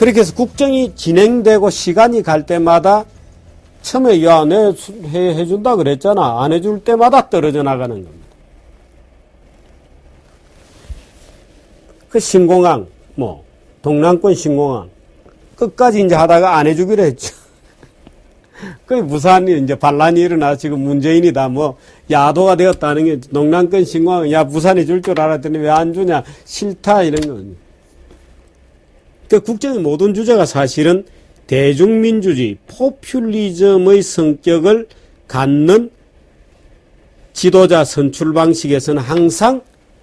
그렇게 해서 국정이 진행되고 시간이 갈 때마다 처음에 야, 내 해준다 그랬잖아. 안 해줄 때마다 떨어져 나가는 겁니다. 그 신공항, 동남권 신공항 끝까지 이제 하다가 안 해주기로 했죠. 그 무산이 이제 반란이 일어나 지금 문재인이 다 야도가 되었다는 게 동남권 신공항 야 무산이 줄 줄 알았더니 왜 안 주냐 싫다 이런 거거든요. 그 국정의 모든 주제가 사실은 대중민주주의, 포퓰리즘의 성격을 갖는 지도자 선출 방식에서는 항상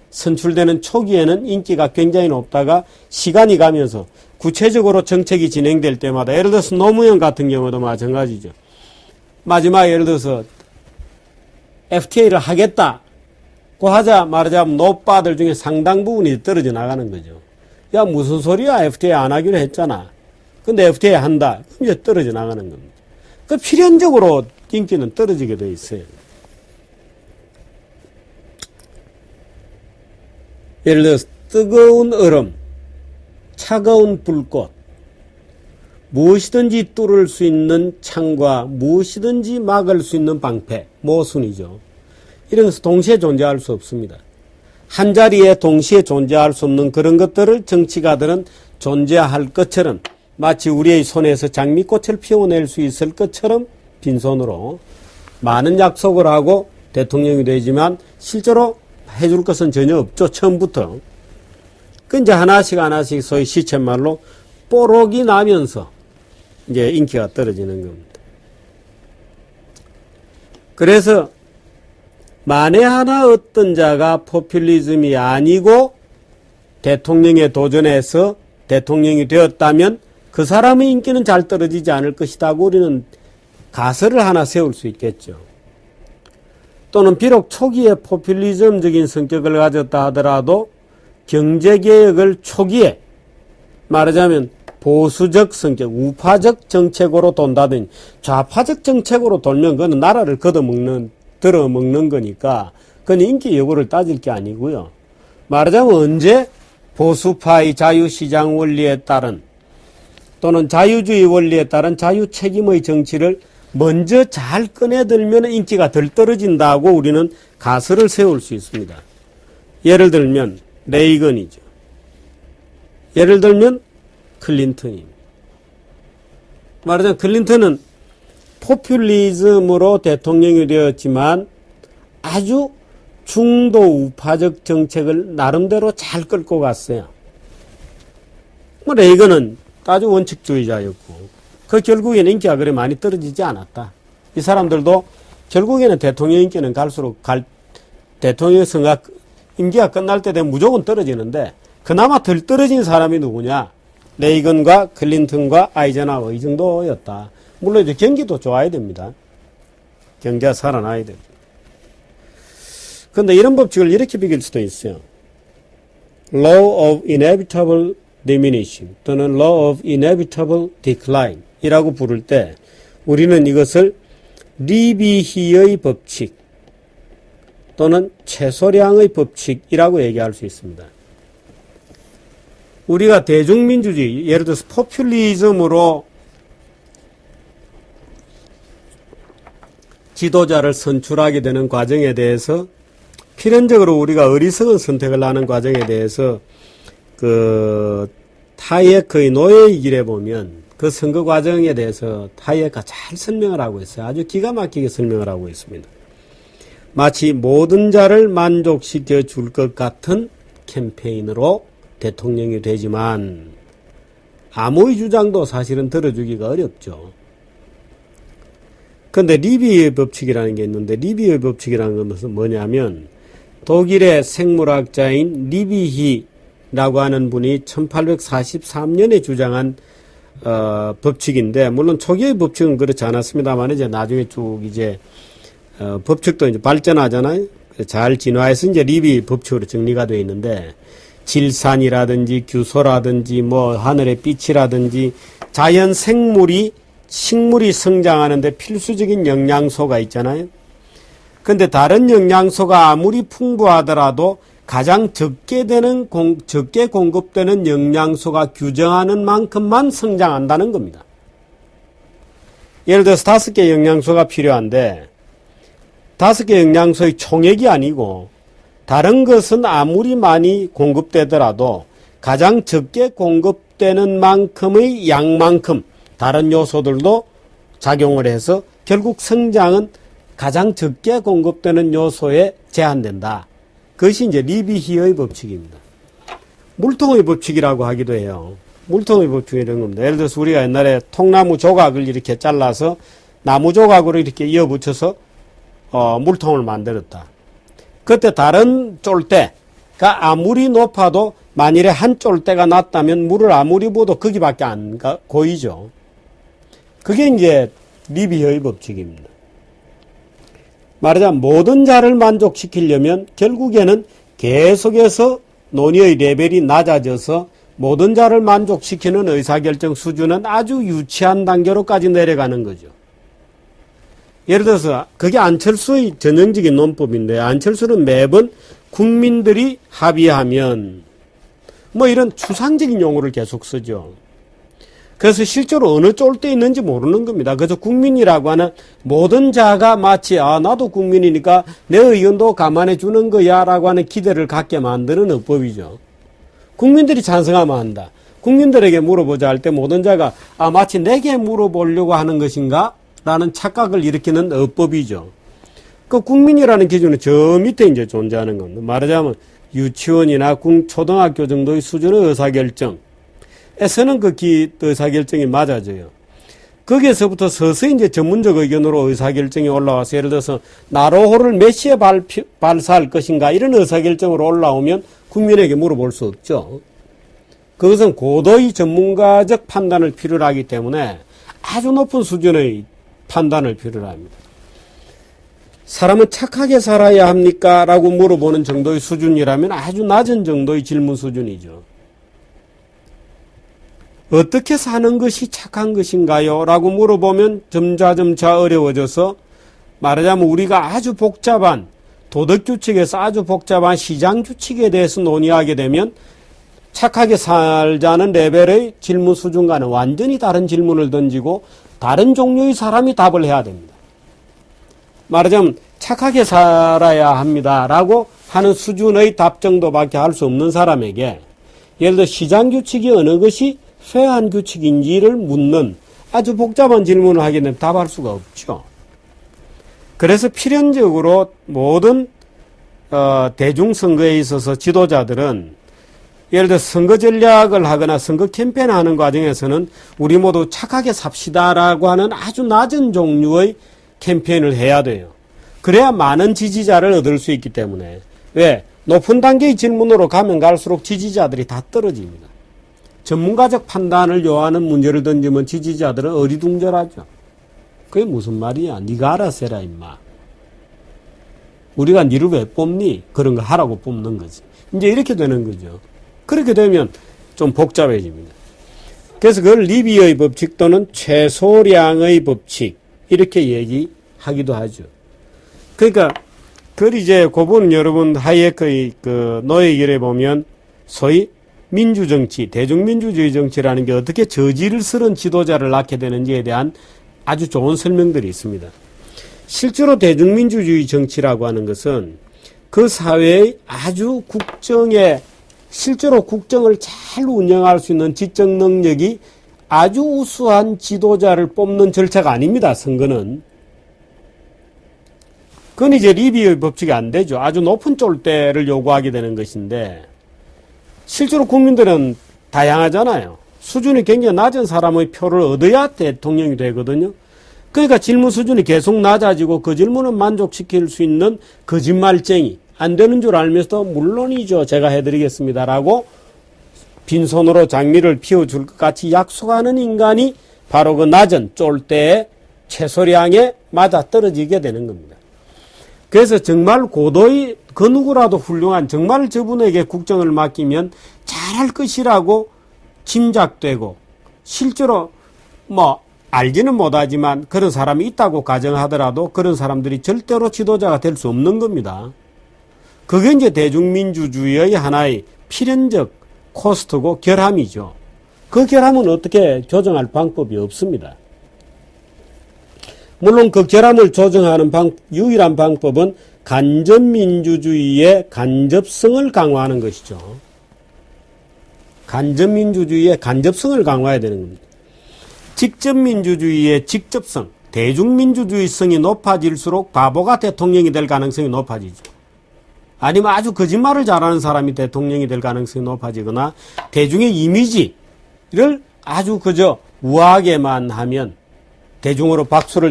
선출되는 초기에는 인기가 굉장히 높다가 시간이 가면서 구체적으로 정책이 진행될 때마다 예를 들어서 노무현 같은 경우도 마찬가지죠. 마지막에 예를 들어서 FTA를 하겠다고 하자 말하자면 노빠들 중에 상당 부분이 떨어져 나가는 거죠. 야 무슨 소리야 FTA 안 하기로 했잖아. 근데 FTA 한다. 그럼 이제 떨어져 나가는 겁니다. 그 필연적으로 인기는 떨어지게 돼 있어요. 예를 들어서 뜨거운 얼음, 차가운 불꽃, 무엇이든지 뚫을 수 있는 창과 무엇이든지 막을 수 있는 방패, 모순이죠. 이런 것은 동시에 존재할 수 없습니다. 한 자리에 동시에 존재할 수 없는 그런 것들을 정치가들은 존재할 것처럼 마치 우리의 손에서 장미꽃을 피워낼 수 있을 것처럼 빈손으로 많은 약속을 하고 대통령이 되지만 실제로 해줄 것은 전혀 없죠. 처음부터. 그 이제 하나씩 소위 시쳇말로 뽀록이 나면서 이제 인기가 떨어지는 겁니다. 그래서 만에 하나 어떤 자가 포퓰리즘이 아니고 대통령에 도전해서 대통령이 되었다면 그 사람의 인기는 잘 떨어지지 않을 것이다고 우리는 가설을 하나 세울 수 있겠죠. 또는 비록 초기에 포퓰리즘적인 성격을 가졌다 하더라도 경제개혁을 초기에 말하자면 보수적 성격, 우파적 정책으로 돈다든지 좌파적 정책으로 돌면 그건 나라를 들어먹는 거니까 그건 인기 여부를 따질 게 아니고요. 말하자면 언제 보수파의 자유시장 원리에 따른 또는 자유주의 원리에 따른 자유책임의 정치를 먼저 잘 꺼내들면 인기가 덜 떨어진다고 우리는 가설을 세울 수 있습니다. 예를 들면 레이건이죠. 예를 들면 클린턴입니다. 말하자면 클린턴은 포퓰리즘으로 대통령이 되었지만 아주 중도 우파적 정책을 나름대로 잘 끌고 갔어요. 레이건은 아주 원칙주의자였고 그 결국에는 인기가 그래 많이 떨어지지 않았다. 이 사람들도 결국에는 대통령 인기는 갈수록 대통령 선거 임기가 끝날 때 되면 무조건 떨어지는데 그나마 덜 떨어진 사람이 누구냐? 레이건과 클린턴과 아이젠하워 이 정도였다. 물론 이제 경기도 좋아야 됩니다. 경제가 살아나야 됩니다. 그런데 이런 법칙을 이렇게 비길 수도 있어요. Law of Inevitable Diminishing 또는 Law of Inevitable Decline 이라고 부를 때 우리는 이것을 리비히의 법칙 또는 최소량의 법칙이라고 얘기할 수 있습니다. 우리가 대중민주주의, 예를 들어서 포퓰리즘으로 지도자를 선출하게 되는 과정에 대해서 필연적으로 우리가 어리석은 선택을 하는 과정에 대해서 하이에크의 노예의 길에 보면 그 선거 과정에 대해서 하이에크가 잘 설명을 하고 있어요. 아주 기가 막히게 설명을 하고 있습니다. 마치 모든 자를 만족시켜 줄 것 같은 캠페인으로 대통령이 되지만 아무의 주장도 사실은 들어주기가 어렵죠. 그런데 리비의 법칙이라는 게 있는데 리비의 법칙이라는 것은 뭐냐면 독일의 생물학자인 리비히라고 하는 분이 1843년에 주장한 법칙인데 물론 초기의 법칙은 그렇지 않았습니다만 이제 나중에 쭉 법칙도 이제 발전하잖아요. 잘 진화해서 이제 리비 법칙으로 정리가 되어 있는데 질산이라든지 규소라든지 하늘의 빛이라든지 자연 식물이 성장하는데 필수적인 영양소가 있잖아요. 근데 다른 영양소가 아무리 풍부하더라도 가장 적게 공급되는 영양소가 규정하는 만큼만 성장한다는 겁니다. 예를 들어서 5개 영양소가 필요한데 5개 영양소의 총액이 아니고 다른 것은 아무리 많이 공급되더라도 가장 적게 공급되는 만큼의 양만큼 다른 요소들도 작용을 해서 결국 성장은 가장 적게 공급되는 요소에 제한된다. 그것이 이제 리비히의 법칙입니다. 물통의 법칙이라고 하기도 해요. 물통의 법칙이 이런 겁니다. 예를 들어서 우리가 옛날에 통나무 조각을 이렇게 잘라서 나무 조각으로 이렇게 이어붙여서 물통을 만들었다. 그때 다른 쫄대가 아무리 높아도 만일에 한 쫄대가 낮다면 물을 아무리 부어도 거기밖에 안 고이죠. 그게 이제 리비히의 법칙입니다. 말하자면 모든 자를 만족시키려면 결국에는 계속해서 논의의 레벨이 낮아져서 모든 자를 만족시키는 의사결정 수준은 아주 유치한 단계로까지 내려가는 거죠. 예를 들어서 그게 안철수의 전형적인 논법인데 안철수는 매번 국민들이 합의하면 뭐 이런 추상적인 용어를 계속 쓰죠. 그래서 실제로 어느 쫄대에 있는지 모르는 겁니다. 그래서 국민이라고 하는 모든 자가 마치 나도 국민이니까 내 의견도 감안해 주는 거야 라고 하는 기대를 갖게 만드는 어법이죠. 국민들이 찬성하면 한다. 국민들에게 물어보자 할 때 모든 자가 마치 내게 물어보려고 하는 것인가? 라는 착각을 일으키는 어법이죠. 그 국민이라는 기준은 저 밑에 이제 존재하는 겁니다. 말하자면 유치원이나 초등학교 정도의 수준의 의사결정 에서는 그 의사결정이 맞아져요. 거기에서부터 서서히 이제 전문적 의견으로 의사결정이 올라와서 예를 들어서 나로호를 몇 시에 발사할 것인가 이런 의사결정으로 올라오면 국민에게 물어볼 수 없죠. 그것은 고도의 전문가적 판단을 필요로 하기 때문에 아주 높은 수준의 판단을 필요로 합니다. 사람은 착하게 살아야 합니까? 라고 물어보는 정도의 수준이라면 아주 낮은 정도의 질문 수준이죠. 어떻게 사는 것이 착한 것인가요? 라고 물어보면 점차 어려워져서 말하자면 우리가 아주 복잡한 도덕규칙에서 아주 복잡한 시장규칙에 대해서 논의하게 되면 착하게 살자는 레벨의 질문 수준과는 완전히 다른 질문을 던지고 다른 종류의 사람이 답을 해야 됩니다. 말하자면 착하게 살아야 합니다 라고 하는 수준의 답 정도밖에 할 수 없는 사람에게 예를 들어 시장규칙이 어느 것이 쇠한 규칙인지를 묻는 아주 복잡한 질문을 하게 되면 답할 수가 없죠. 그래서 필연적으로 모든 대중선거에 있어서 지도자들은 예를 들어 선거 전략을 하거나 선거 캠페인을 하는 과정에서는 우리 모두 착하게 삽시다라고 하는 아주 낮은 종류의 캠페인을 해야 돼요. 그래야 많은 지지자를 얻을 수 있기 때문에. 왜? 높은 단계의 질문으로 가면 갈수록 지지자들이 다 떨어집니다. 전문가적 판단을 요하는 문제를 던지면 지지자들은 어리둥절하죠. 그게 무슨 말이야? 네가 알아서 해라 임마. 우리가 니를 왜 뽑니? 그런 거 하라고 뽑는 거지. 이제 이렇게 되는 거죠. 그렇게 되면 좀 복잡해집니다. 그래서 그걸 리비히의 법칙 또는 최소량의 법칙 이렇게 얘기하기도 하죠. 그러니까 그걸 이제 그분 여러분 하이에크의 그 노예결에 보면 소위 민주정치, 대중민주주의 정치라는 게 어떻게 저지를 쓰는 지도자를 낳게 되는지에 대한 아주 좋은 설명들이 있습니다. 실제로 대중민주주의 정치라고 하는 것은 그 사회의 아주 실제로 국정을 잘 운영할 수 있는 지적 능력이 아주 우수한 지도자를 뽑는 절차가 아닙니다, 선거는. 그건 이제 리비히의 법칙이 안 되죠. 아주 높은 쫄대를 요구하게 되는 것인데, 실제로 국민들은 다양하잖아요. 수준이 굉장히 낮은 사람의 표를 얻어야 대통령이 되거든요. 그러니까 질문 수준이 계속 낮아지고 그 질문을 만족시킬 수 있는 거짓말쟁이, 안 되는 줄 알면서도 물론이죠. 제가 해드리겠습니다라고 빈손으로 장미를 피워줄 것 같이 약속하는 인간이 바로 그 낮은 쫄대의 최소량에 맞아떨어지게 되는 겁니다. 그래서 정말 고도의 그 누구라도 훌륭한 정말 저분에게 국정을 맡기면 잘할 것이라고 짐작되고 실제로 뭐 알지는 못하지만 그런 사람이 있다고 가정하더라도 그런 사람들이 절대로 지도자가 될 수 없는 겁니다. 그게 이제 대중민주주의의 하나의 필연적 코스트고 결함이죠. 그 결함은 어떻게 조정할 방법이 없습니다. 물론 그 결함을 조정하는 유일한 방법은 간접민주주의의 간접성을 강화하는 것이죠. 간접민주주의의 간접성을 강화해야 되는 겁니다. 직접민주주의의 직접성, 대중민주주의성이 높아질수록 바보가 대통령이 될 가능성이 높아지죠. 아니면 아주 거짓말을 잘하는 사람이 대통령이 될 가능성이 높아지거나 대중의 이미지를 아주 그저 우아하게만 하면 대중으로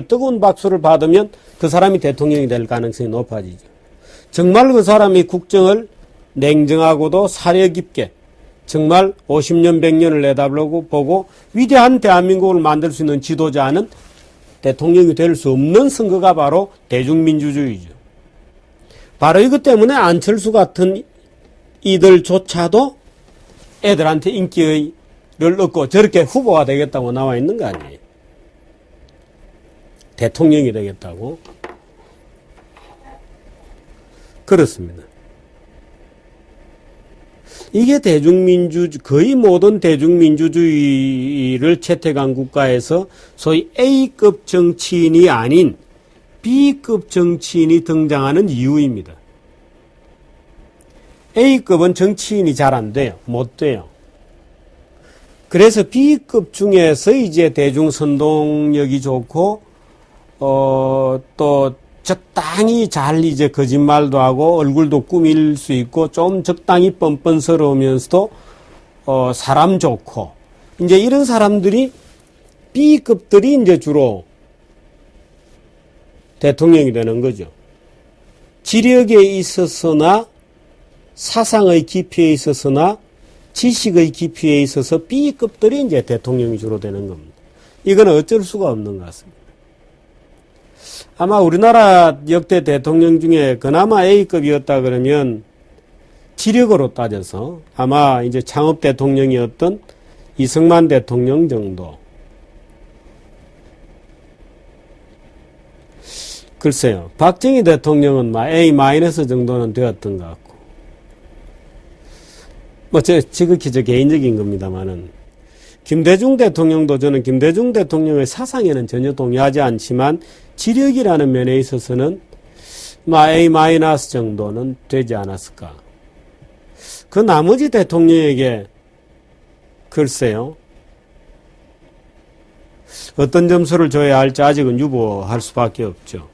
뜨거운 박수를 받으면 그 사람이 대통령이 될 가능성이 높아지죠. 정말 그 사람이 국정을 냉정하고도 사려 깊게 정말 50년, 100년을 내다보고 위대한 대한민국을 만들 수 있는 지도자는 대통령이 될 수 없는 선거가 바로 대중민주주의죠. 바로 이것 때문에 안철수 같은 이들조차도 애들한테 인기를 얻고 저렇게 후보가 되겠다고 나와 있는 거 아니에요. 대통령이 되겠다고. 그렇습니다. 이게 거의 모든 대중민주주의를 채택한 국가에서 소위 A급 정치인이 아닌 B급 정치인이 등장하는 이유입니다. A급은 정치인이 잘 안 돼요. 못 돼요. 그래서 B급 중에서 이제 대중선동력이 좋고, 또 적당히 잘 이제 거짓말도 하고 얼굴도 꾸밀 수 있고 좀 적당히 뻔뻔스러우면서도, 사람 좋고, 이제 이런 사람들이 B급들이 이제 주로 대통령이 되는 거죠. 지력에 있어서나 사상의 깊이에 있어서나 지식의 깊이에 있어서 B급들이 이제 대통령이 주로 되는 겁니다. 이건 어쩔 수가 없는 것 같습니다. 아마 우리나라 역대 대통령 중에 그나마 A급이었다 그러면 지력으로 따져서 아마 이제 창업 대통령이었던 이승만 대통령 정도. 글쎄요. 박정희 대통령은 A- 정도는 되었던 것 같고. 지극히 개인적인 겁니다만은. 김대중 대통령도 저는 김대중 대통령의 사상에는 전혀 동의하지 않지만 지력이라는 면에 있어서는 A- 정도는 되지 않았을까. 그 나머지 대통령에게 글쎄요. 어떤 점수를 줘야 할지 아직은 유보할 수밖에 없죠.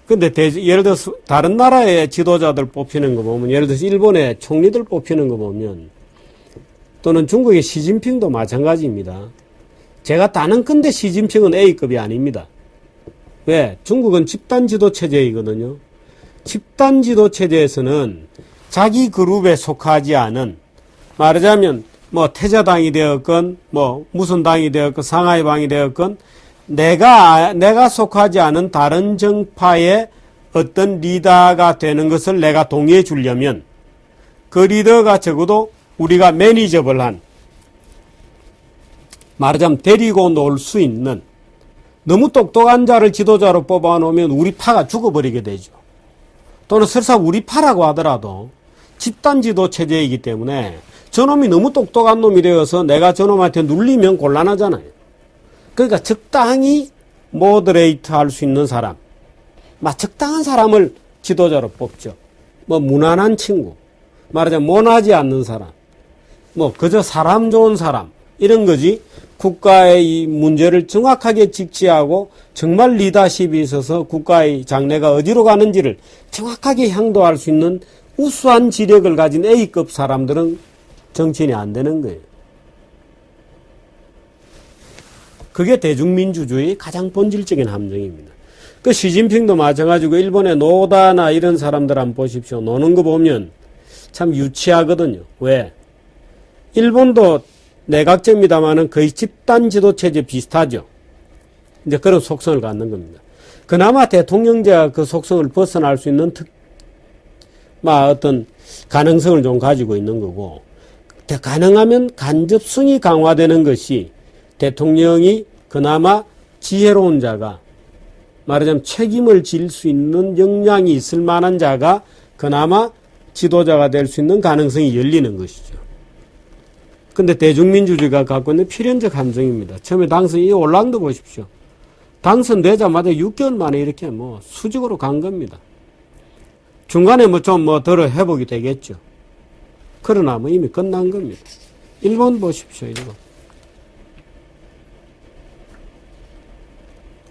근데 예를 들어서 다른 나라의 지도자들 뽑히는 거 보면, 예를 들어서 일본의 총리들 뽑히는 거 보면, 또는 중국의 시진핑도 마찬가지입니다. 제가 단언컨대 시진핑은 A급이 아닙니다. 왜? 중국은 집단 지도 체제이거든요. 집단 지도 체제에서는 자기 그룹에 속하지 않은, 말하자면 태자당이 되었건 무슨 당이 되었건 상하이방이 되었건 내가 속하지 않은 다른 정파의 어떤 리더가 되는 것을 내가 동의해 주려면 그 리더가 적어도 우리가 매니저블한, 말하자면 데리고 놀 수 있는, 너무 똑똑한 자를 지도자로 뽑아놓으면 우리 파가 죽어버리게 되죠. 또는 설사 우리 파라고 하더라도 집단 지도 체제이기 때문에 저놈이 너무 똑똑한 놈이 되어서 내가 저놈한테 눌리면 곤란하잖아요. 그러니까 적당히 모더레이트 할 수 있는 사람, 적당한 사람을 지도자로 뽑죠. 무난한 친구, 말하자면 모나지 않는 사람, 그저 사람 좋은 사람, 이런 거지. 국가의 이 문제를 정확하게 직시하고 정말 리더십이 있어서 국가의 장래가 어디로 가는지를 정확하게 향도할 수 있는 우수한 지력을 가진 A급 사람들은 정치인이 안 되는 거예요. 그게 대중민주주의의 가장 본질적인 함정입니다. 그 시진핑도 마찬가지고 일본의 노다나 이런 사람들 한번 보십시오. 노는 거 보면 참 유치하거든요. 왜? 일본도 내각제입니다만은 거의 집단 지도체제 비슷하죠. 이제 그런 속성을 갖는 겁니다. 그나마 대통령제가 그 속성을 벗어날 수 있는 어떤 가능성을 좀 가지고 있는 거고, 가능하면 간접성이 강화되는 것이 대통령이 그나마 지혜로운 자가 말하자면 책임을 질 수 있는 역량이 있을 만한 자가 그나마 지도자가 될 수 있는 가능성이 열리는 것이죠. 근데 대중민주주의가 갖고 있는 필연적 함정입니다. 처음에 이 올랑드 보십시오. 당선되자마자 6개월 만에 이렇게 수직으로 간 겁니다. 중간에 좀 덜어 회복이 되겠죠. 그러나 이미 끝난 겁니다. 일본 보십시오, 일본.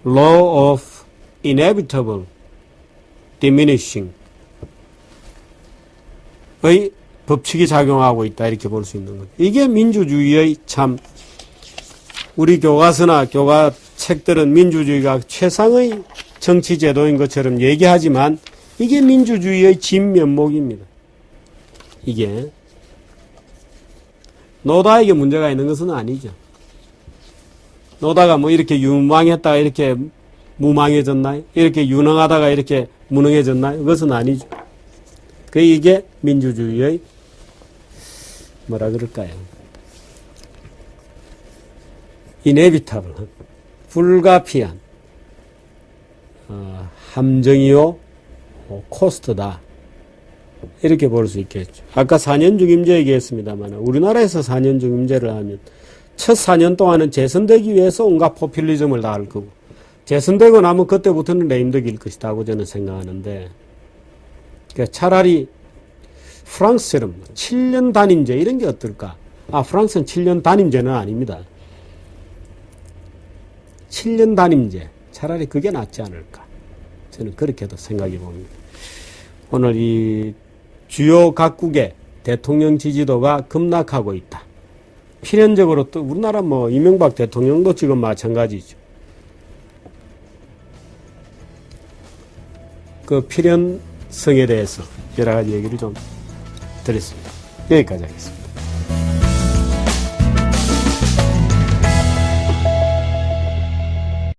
Law of inevitable diminishing 의 법칙이 작용하고 있다, 이렇게 볼 수 있는 것. 이게 민주주의의 참, 우리 교과서나 교과 책들은 민주주의가 최상의 정치 제도인 것처럼 얘기하지만 이게 민주주의의 진면목입니다. 이게 노다에게 문제가 있는 것은 아니죠. 노다가 이렇게 유망했다가 이렇게 무망해졌나요? 이렇게 유능하다가 이렇게 무능해졌나요? 그것은 아니죠. 이게 민주주의의 뭐라 그럴까요? inevitable, 불가피한 함정이요 코스트다, 이렇게 볼 수 있겠죠. 아까 4년 중임제 얘기했습니다만 우리나라에서 4년 중임제를 하면 첫 4년 동안은 재선되기 위해서 온갖 포퓰리즘을 다 할 거고, 재선되고 나면 그때부터는 레임덕일 것이라고 저는 생각하는데, 그러니까 차라리 프랑스처럼 7년 단임제 이런 게 어떨까? 프랑스는 7년 단임제는 아닙니다. 7년 단임제, 차라리 그게 낫지 않을까? 저는 그렇게도 생각해 봅니다. 오늘 이 주요 각국의 대통령 지지도가 급락하고 있다. 필연적으로 또 우리나라 이명박 대통령도 지금 마찬가지죠. 그 필연성에 대해서 여러 가지 얘기를 좀 드렸습니다. 여기까지 하겠습니다.